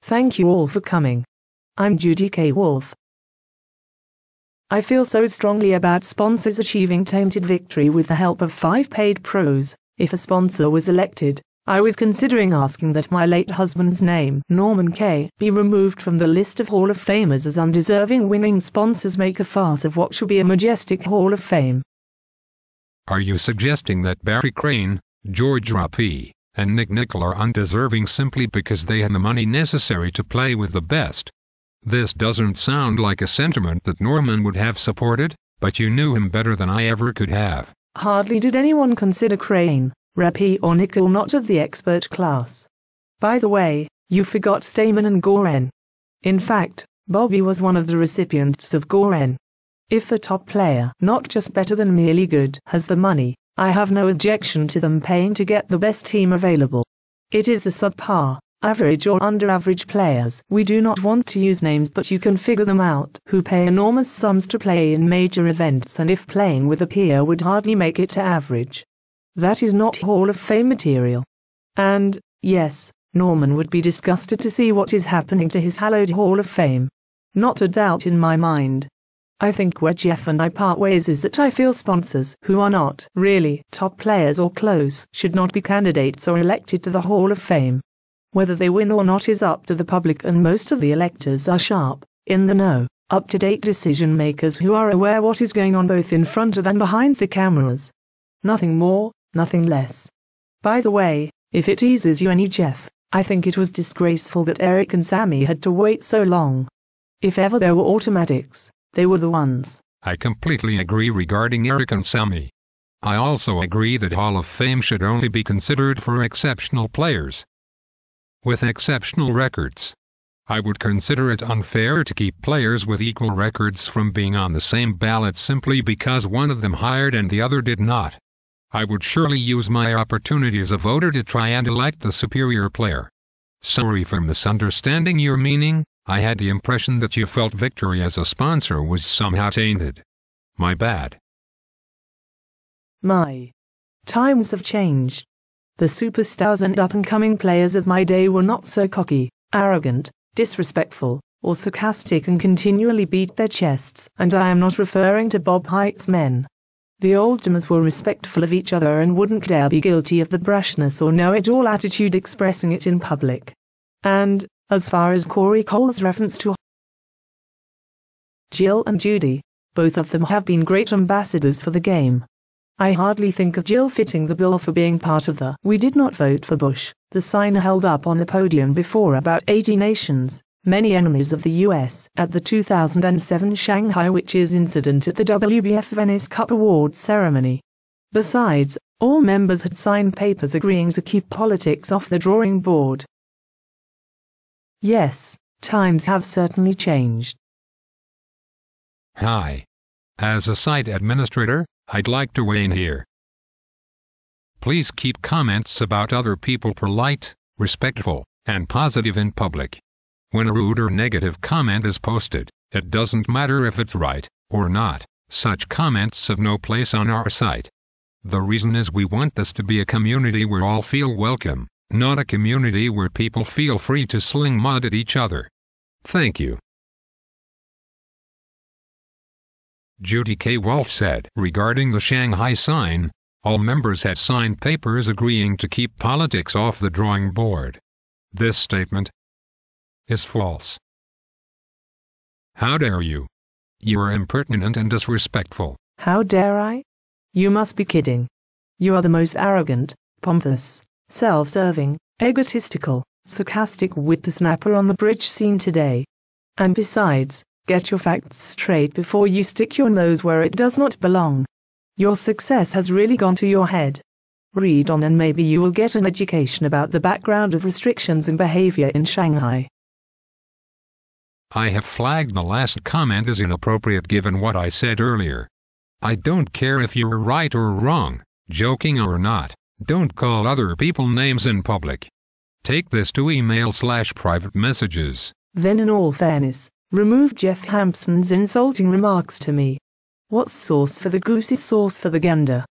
Thank you all for coming. I'm Judy K. Wolf. I feel so strongly about sponsors achieving tainted victory with the help of 5 paid pros. If a sponsor was elected, I was considering asking that my late husband's name, Norman K., be removed from the list of Hall of Famers, as undeserving winning sponsors make a farce of what should be a majestic Hall of Fame. Are you suggesting that Barry Crane, George Rappi, and Nick Nickel are undeserving simply because they had the money necessary to play with the best? This doesn't sound like a sentiment that Norman would have supported, but you knew him better than I ever could have. Hardly did anyone consider Crane, Rappi or Nickel not of the expert class. By the way, you forgot Stamen and Goren. In fact, Bobby was one of the recipients of Goren. If the top player, not just better than merely good, has the money, I have no objection to them paying to get the best team available. It is the subpar, average or under-average players, we do not want to use names but you can figure them out, who pay enormous sums to play in major events and if playing with a peer would hardly make it to average. That is not Hall of Fame material. And, yes, Norman would be disgusted to see what is happening to his hallowed Hall of Fame. Not a doubt in my mind. I think where Jeff and I part ways is that I feel sponsors who are not really top players or close should not be candidates or elected to the Hall of Fame. Whether they win or not is up to the public, and most of the electors are sharp, in the know, up-to-date decision makers who are aware what is going on both in front of and behind the cameras. Nothing more, nothing less. By the way, if it eases you any, Jeff, I think it was disgraceful that Eric and Sammy had to wait so long. If ever there were automatics, they were the ones. I completely agree regarding Eric and Sammy. I also agree that Hall of Fame should only be considered for exceptional players with exceptional records. I would consider it unfair to keep players with equal records from being on the same ballot simply because one of them hired and the other did not. I would surely use my opportunity as a voter to try and elect the superior player. Sorry for misunderstanding your meaning. I had the impression that you felt victory as a sponsor was somehow tainted. My bad. My times have changed. The superstars and up-and-coming players of my day were not so cocky, arrogant, disrespectful, or sarcastic and continually beat their chests, and I am not referring to Bob Height's men. The old-timers were respectful of each other and wouldn't dare be guilty of the brashness or know-it-all attitude expressing it in public. And, as far as Corey Cole's reference to Jill and Judy, both of them have been great ambassadors for the game. I hardly think of Jill fitting the bill for being part of the "We did not vote for Bush" the sign held up on the podium before about 80 nations, many enemies of the US, at the 2007 Shanghai Witches incident at the WBF Venice Cup Awards ceremony. Besides, all members had signed papers agreeing to keep politics off the drawing board. Yes, times have certainly changed. Hi. As a site administrator, I'd like to weigh in here. Please keep comments about other people polite, respectful, and positive in public. When a rude or negative comment is posted, it doesn't matter if it's right or not, such comments have no place on our site. The reason is we want this to be a community where all feel welcome, not a community where people feel free to sling mud at each other. Thank you. Judy K. Wolf said regarding the Shanghai sign, all members had signed papers agreeing to keep politics off the drawing board. This statement is false. How dare you? You are impertinent and disrespectful. How dare I? You must be kidding. You are the most arrogant, pompous, self-serving, egotistical, sarcastic whippersnapper on the bridge scene today. And besides, get your facts straight before you stick your nose where it does not belong. Your success has really gone to your head. Read on and maybe you will get an education about the background of restrictions and behavior in Shanghai. I have flagged the last comment as inappropriate given what I said earlier. I don't care if you're right or wrong, joking or not, don't call other people names in public. Take this to email/private messages. Then in all fairness, remove Jeff Hampson's insulting remarks to me. What's sauce for the goose is sauce for the gander.